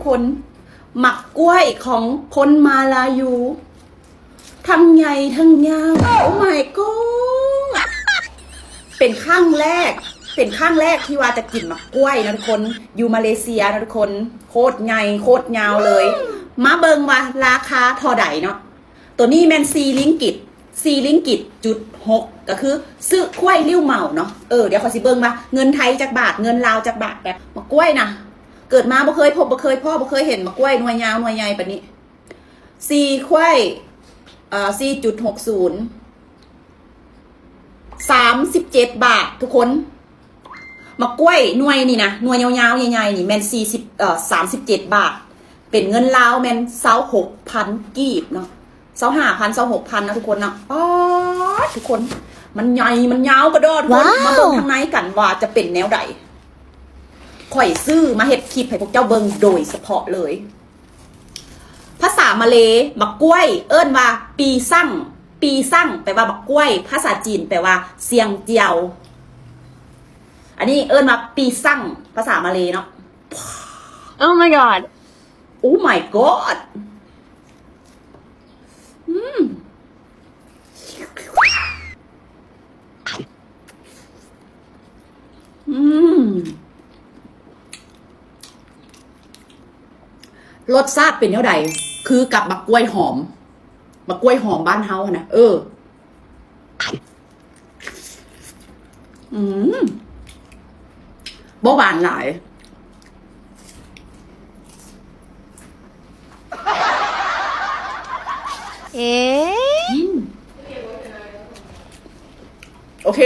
คนหมักกล้วยของคนมาลายูทั้งใหญ่ทั้งยาวโอ้ my god เป็นครั้งแรกที่ว่าจะกินหมักกล้วยนะทุกคนอยู่มาเลเซียนะทุกคนโคตรใหญ่โคตรยาวเลยมาเบิงว่าราคาเท่าใดเนาะตัวนี้แมน4 ลิงกิตก็คือซื้อกล้วยริ้วเมาเนาะเดี๋ยวขอสิเบิงว่าเงินไทยจากบาทเงินลาวจากบาทแบบมะกล้วยนะเกิดมาบ่เคยพบบ่เคยพ่อบ่เคยเห็นมะกล้วยหน่วยยาวหน่วยใหญ่แบบนี้4 กล้วย4.60 37 บาททุกคนมะกล้วยหน่วยนี่นะหน่วยยาวๆใหญ่ๆนี่แมน37 บาทเป็นเงินลาวแมน26,000 กีบเนาะ25,000 26,000นะทุกคนเนาะอ๋อทุกคนมันใหญ่มันยาวกระโดดมาเบิ่งทางในกันว่าจะเป็นแนวใดข่อยซื้อมาเฮ็ดคลิปให้พวกเจ้าเบิ่งโดยเฉพาะเลยภาษามาเลบักกล้วยเอิ้นว่าปีซั่งแปลว่าบักกล้วยภาษาจีนแปลว่าเซียงเจียวอันนี้เอิ้นมาปีซั่งภาษามาเลเนาะ Oh my god Oh my god รสชาติเป็นเท่าใดคือกับบักกล้วยหอมบ้านเฮานะบ่หวานหลายโอเค